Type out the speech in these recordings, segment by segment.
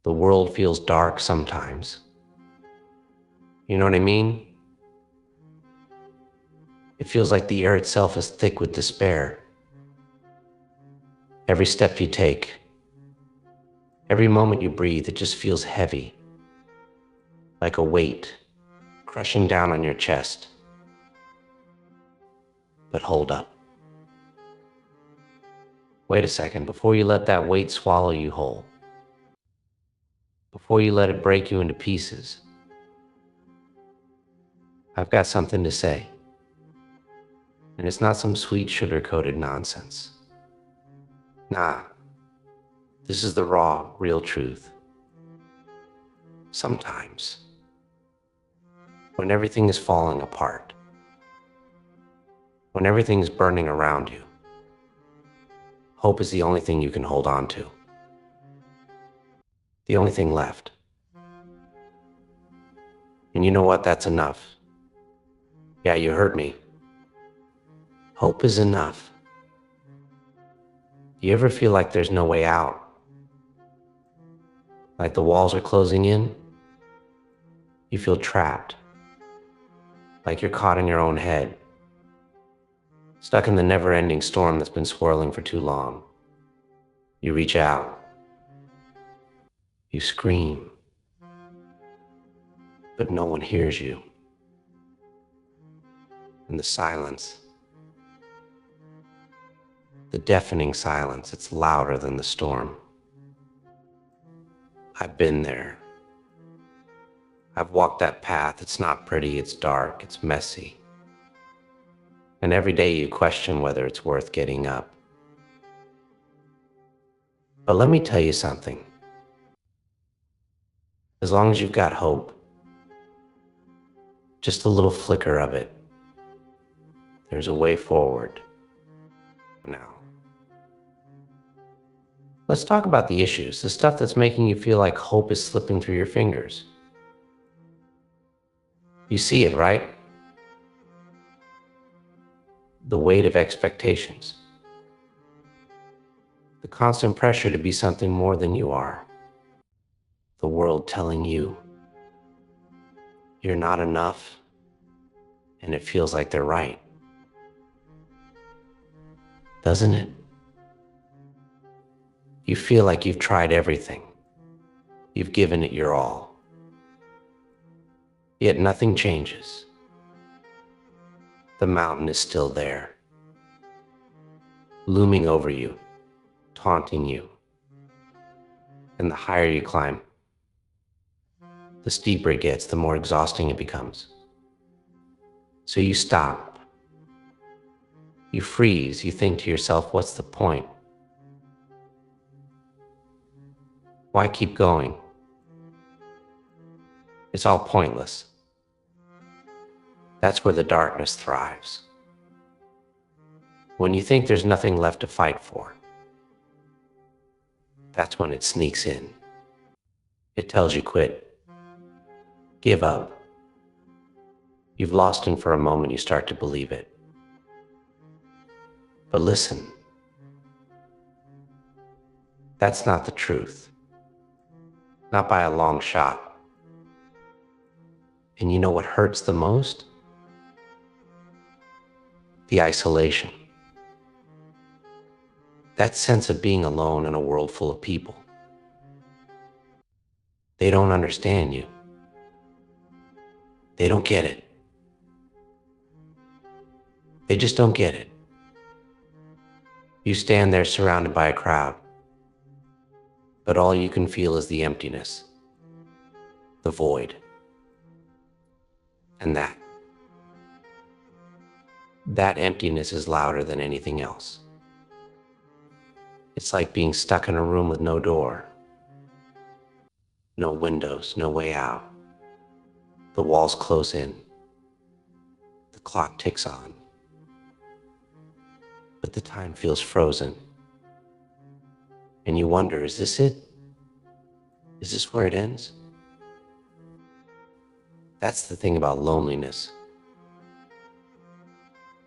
The world feels dark sometimes. You know what I mean? It feels like the air itself is thick with despair. Every step you take, every moment you breathe, it just feels heavy, like a weight crushing down on your chest. But hold up. Wait a second, before you let that weight swallow you whole, before you let it break you into pieces, I've got something to say. And it's not some sweet sugar-coated nonsense. Nah, this is the raw, real truth. Sometimes, when everything is falling apart, when everything's burning around you, hope is the only thing you can hold on to. The only thing left. And you know what? That's enough. Yeah, you heard me. Hope is enough. Do you ever feel like there's no way out? Like the walls are closing in? You feel trapped. Like you're caught in your own head. Stuck in the never-ending storm that's been swirling for too long. You reach out. You scream. But no one hears you. And the silence, the deafening silence, it's louder than the storm. I've been there. I've walked that path. It's not pretty, it's dark, it's messy. And every day you question whether it's worth getting up. But let me tell you something. As long as you've got hope, just a little flicker of it, there's a way forward. Now, let's talk about the issues, the stuff that's making you feel like hope is slipping through your fingers. You see it, right? The weight of expectations. The constant pressure to be something more than you are. The world telling you you're not enough, and it feels like they're right. Doesn't it? You feel like you've tried everything. You've given it your all. Yet nothing changes. The mountain is still there, looming over you, taunting you. And the higher you climb, the steeper it gets, the more exhausting it becomes. So you stop. You freeze. You think to yourself, what's the point? Why keep going? It's all pointless. That's where the darkness thrives. When you think there's nothing left to fight for, that's when it sneaks in. It tells you quit. Give up. You've lost, and for a moment you start to believe it. But listen, that's not the truth. Not by a long shot. And you know what hurts the most? The isolation. That sense of being alone in a world full of people. They don't understand you. They don't get it. They just don't get it. You stand there surrounded by a crowd, but all you can feel is the emptiness, the void, and that emptiness is louder than anything else. It's like being stuck in a room with no door, no windows, no way out. The walls close in. The clock ticks on. But the time feels frozen. And you wonder, is this it? Is this where it ends? That's the thing about loneliness.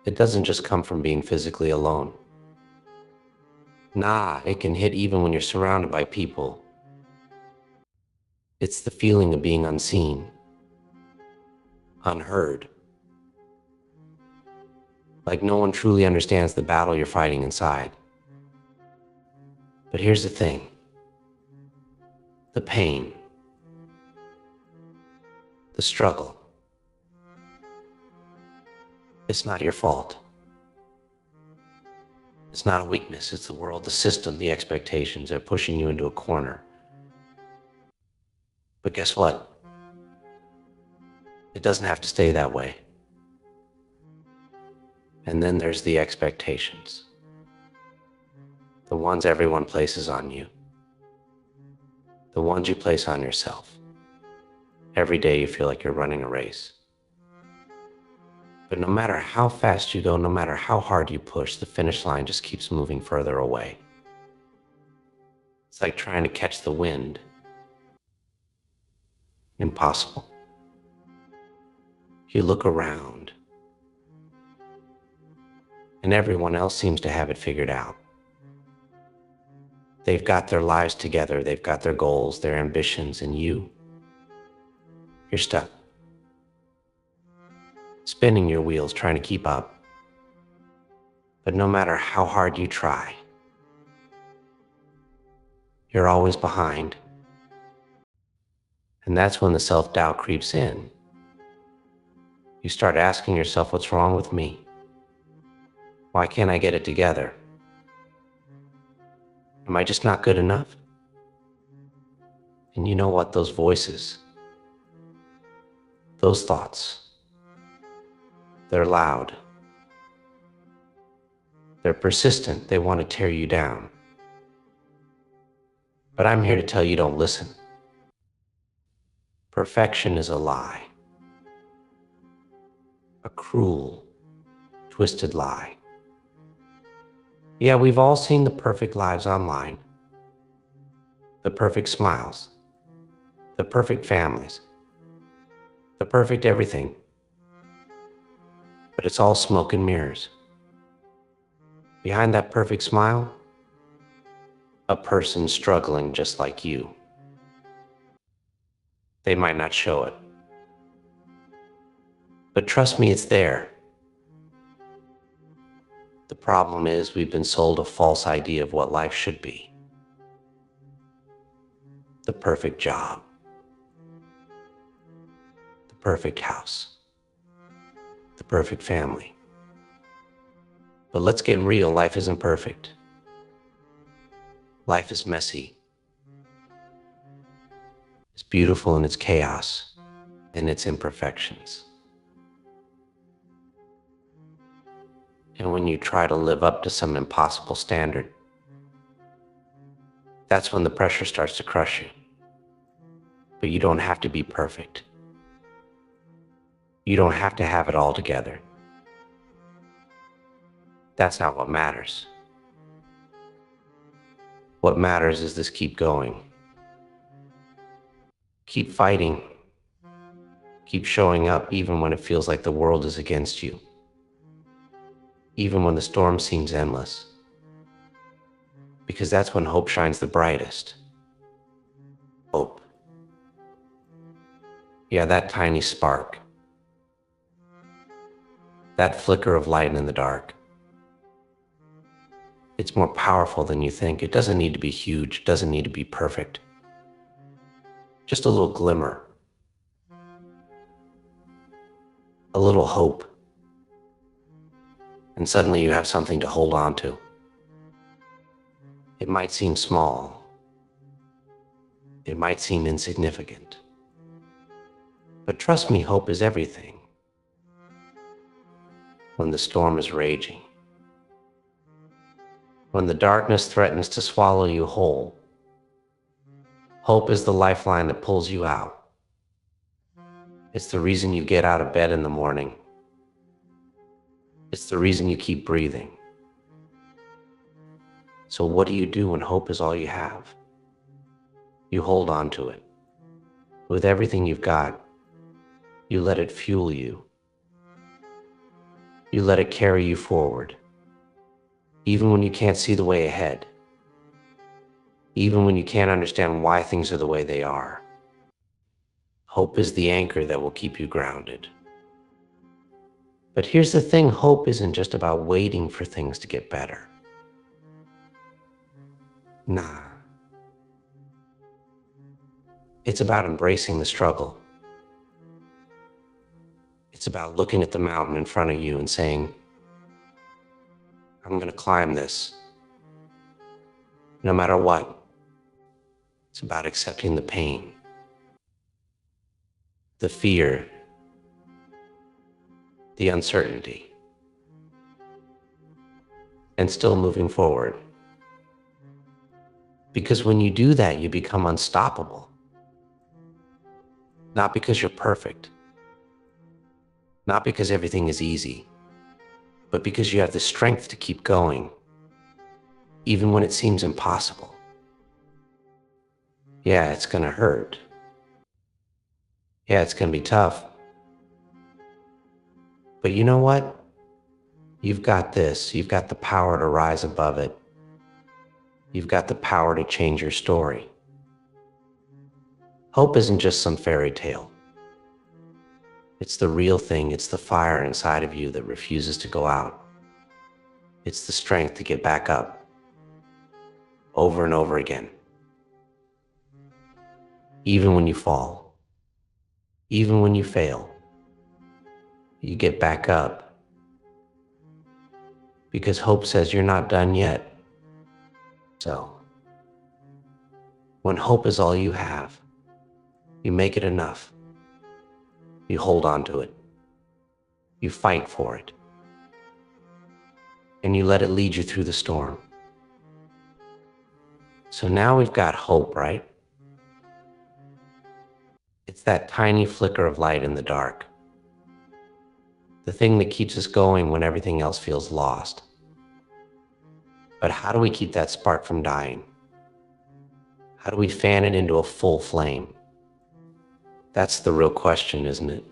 It doesn't just come from being physically alone. Nah, it can hit even when you're surrounded by people. It's the feeling of being unseen, unheard, like no one truly understands the battle you're fighting inside. But here's the thing, the pain, the struggle, it's not your fault. It's not a weakness, it's the world, the system, the expectations are pushing you into a corner. But guess what? It doesn't have to stay that way. And then there's the expectations, the ones everyone places on you, the ones you place on yourself. Every day you feel like you're running a race. But no matter how fast you go, no matter how hard you push, the finish line just keeps moving further away. It's like trying to catch the wind. Impossible. You look around, and everyone else seems to have it figured out. They've got their lives together, they've got their goals, their ambitions, and you're stuck, spinning your wheels trying to keep up. But no matter how hard you try, you're always behind. And that's when the self-doubt creeps in. You start asking yourself, what's wrong with me? Why can't I get it together? Am I just not good enough? And you know what? Those voices, those thoughts, they're loud. They're persistent. They want to tear you down. But I'm here to tell you, don't listen. Perfection is a lie. A cruel, twisted lie. Yeah, we've all seen the perfect lives online. The perfect smiles. The perfect families. The perfect everything. But it's all smoke and mirrors. Behind that perfect smile, a person struggling just like you. They might not show it. But trust me, it's there. The problem is we've been sold a false idea of what life should be. The perfect job. The perfect house. The perfect family. But let's get real, life isn't perfect. Life is messy. It's beautiful in its chaos and its imperfections. And when you try to live up to some impossible standard, that's when the pressure starts to crush you. But you don't have to be perfect. You don't have to have it all together. That's not what matters. What matters is this: keep going. Keep fighting. Keep showing up even when it feels like the world is against you. Even when the storm seems endless. Because that's when hope shines the brightest. Hope. Yeah, that tiny spark. That flicker of light in the dark. It's more powerful than you think. It doesn't need to be huge. It doesn't need to be perfect. Just a little glimmer. A little hope. And suddenly you have something to hold on to. It might seem small. It might seem insignificant. But trust me, hope is everything. When the storm is raging. When the darkness threatens to swallow you whole. Hope is the lifeline that pulls you out. It's the reason you get out of bed in the morning. It's the reason you keep breathing. So what do you do when hope is all you have? You hold on to it. With everything you've got, you let it fuel you. You let it carry you forward. Even when you can't see the way ahead. Even when you can't understand why things are the way they are. Hope is the anchor that will keep you grounded. But here's the thing, hope isn't just about waiting for things to get better. Nah. It's about embracing the struggle. It's about looking at the mountain in front of you and saying, I'm going to climb this, no matter what. It's about accepting the pain, the fear, the uncertainty, and still moving forward. Because when you do that, you become unstoppable. Not because you're perfect, not because everything is easy, but because you have the strength to keep going, even when it seems impossible. Yeah, it's gonna hurt. Yeah, it's gonna be tough. But you know what? You've got this. You've got the power to rise above it. You've got the power to change your story. Hope isn't just some fairy tale. It's the real thing. It's the fire inside of you that refuses to go out. It's the strength to get back up over and over again. Even when you fall, even when you fail, you get back up because hope says you're not done yet. So, when hope is all you have, you make it enough. You hold on to it. You fight for it. And you let it lead you through the storm. So now we've got hope, right? It's that tiny flicker of light in the dark. The thing that keeps us going when everything else feels lost. But how do we keep that spark from dying? How do we fan it into a full flame? That's the real question, isn't it?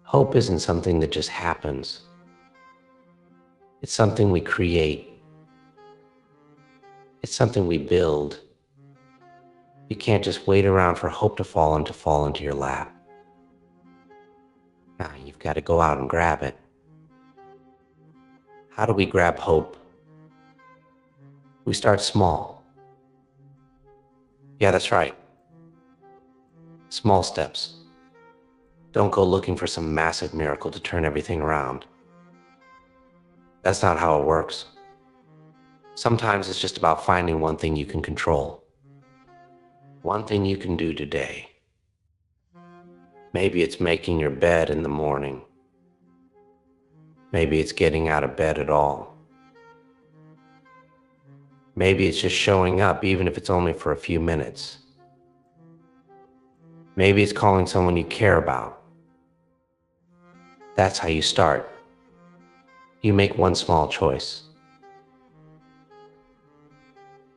Hope isn't something that just happens. It's something we create. It's something we build. You can't just wait around for hope to fall into your lap. Nah, you've got to go out and grab it. How do we grab hope? We start small. Yeah, that's right. Small steps. Don't go looking for some massive miracle to turn everything around. That's not how it works. Sometimes it's just about finding one thing you can control. One thing you can do today. Maybe it's making your bed in the morning. Maybe it's getting out of bed at all. Maybe it's just showing up, even if it's only for a few minutes. Maybe it's calling someone you care about. That's how you start. You make one small choice.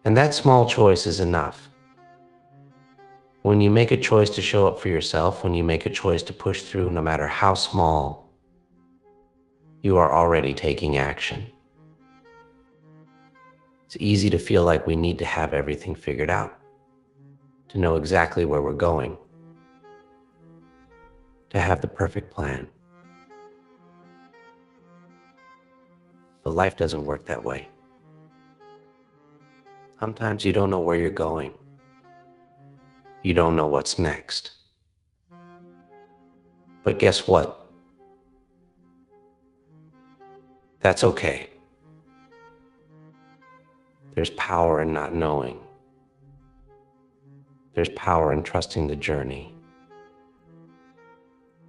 And that small choice is enough. When you make a choice to show up for yourself, when you make a choice to push through no matter how small, you are already taking action. It's easy to feel like we need to have everything figured out, to know exactly where we're going, to have the perfect plan. But life doesn't work that way. Sometimes you don't know where you're going. You don't know what's next. But guess what? That's okay. There's power in not knowing. There's power in trusting the journey,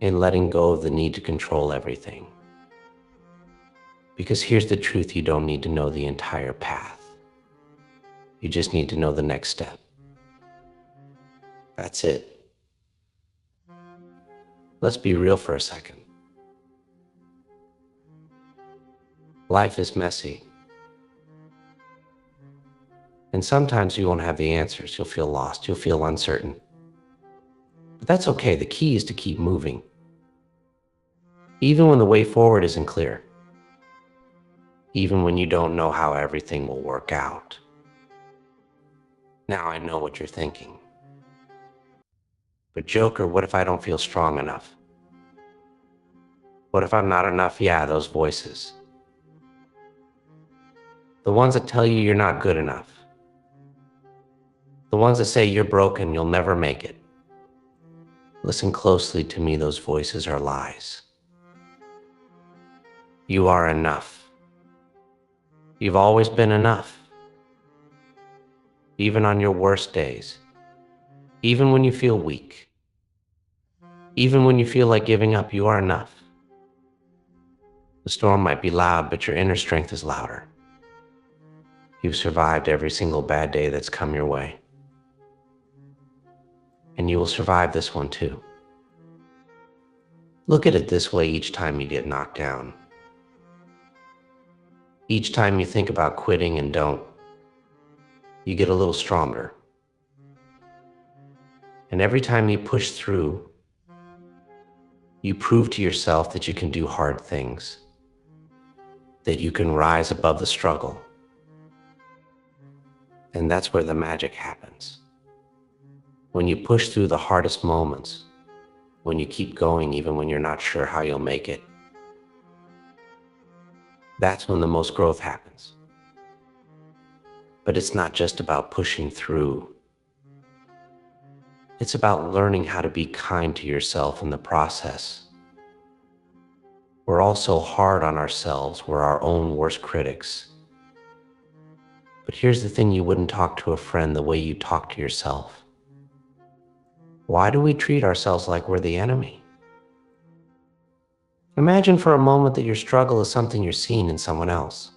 in letting go of the need to control everything. Because here's the truth, you don't need to know the entire path. You just need to know the next step. That's it. Let's be real for a second. Life is messy. And sometimes you won't have the answers. You'll feel lost. You'll feel uncertain. But that's okay. The key is to keep moving. Even when the way forward isn't clear. Even when you don't know how everything will work out. Now I know what you're thinking. But Joker, what if I don't feel strong enough? What if I'm not enough? Yeah, those voices. The ones that tell you you're not good enough. The ones that say you're broken, you'll never make it. Listen closely to me, those voices are lies. You are enough. You've always been enough. Even on your worst days. Even when you feel weak. Even when you feel like giving up, you are enough. The storm might be loud, but your inner strength is louder. You've survived every single bad day that's come your way. And you will survive this one too. Look at it this way each time you get knocked down. Each time you think about quitting and don't, you get a little stronger. And every time you push through, you prove to yourself that you can do hard things, that you can rise above the struggle. And that's where the magic happens. When you push through the hardest moments, when you keep going even when you're not sure how you'll make it, that's when the most growth happens. But it's not just about pushing through. It's about learning how to be kind to yourself in the process. We're all so hard on ourselves. We're our own worst critics. But here's the thing, you wouldn't talk to a friend the way you talk to yourself. Why do we treat ourselves like we're the enemy? Imagine for a moment that your struggle is something you're seeing in someone else.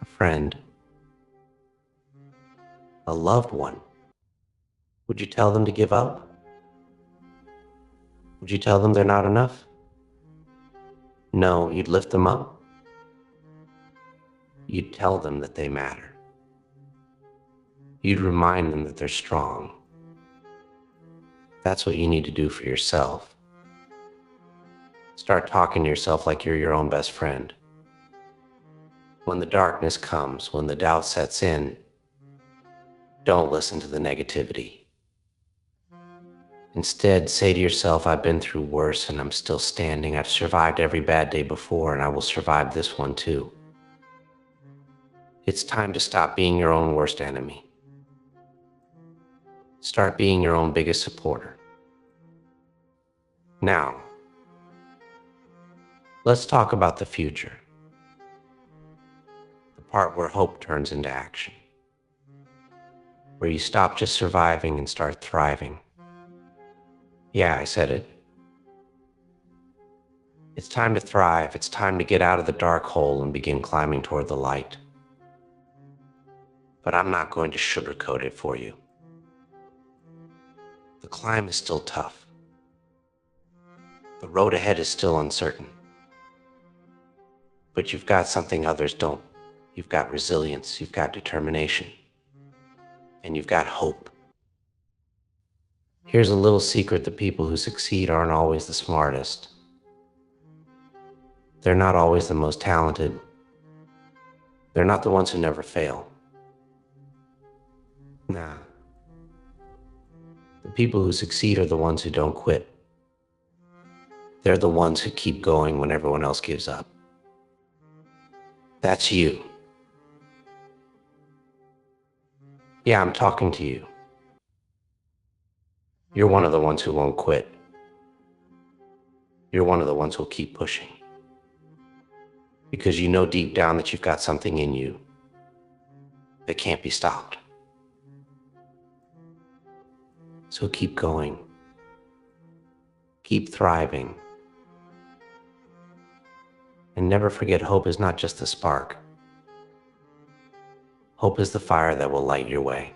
A friend. A loved one. Would you tell them to give up? Would you tell them they're not enough? No, you'd lift them up. You'd tell them that they matter. You'd remind them that they're strong. That's what you need to do for yourself. Start talking to yourself like you're your own best friend. When the darkness comes, when the doubt sets in, don't listen to the negativity. Instead, say to yourself, I've been through worse and I'm still standing. I've survived every bad day before and I will survive this one too. It's time to stop being your own worst enemy. Start being your own biggest supporter. Now, let's talk about the future. The part where hope turns into action. Where you stop just surviving and start thriving. Yeah, I said it. It's time to thrive. It's time to get out of the dark hole and begin climbing toward the light. But I'm not going to sugarcoat it for you. The climb is still tough. The road ahead is still uncertain. But you've got something others don't. You've got resilience, you've got determination, and you've got hope. Here's a little secret: the people who succeed aren't always the smartest. They're not always the most talented. They're not the ones who never fail. Nah. The people who succeed are the ones who don't quit. They're the ones who keep going when everyone else gives up. That's you. Yeah, I'm talking to you. You're one of the ones who won't quit. You're one of the ones who'll keep pushing. Because you know deep down that you've got something in you that can't be stopped. So keep going. Keep thriving. And never forget, hope is not just the spark. Hope is the fire that will light your way.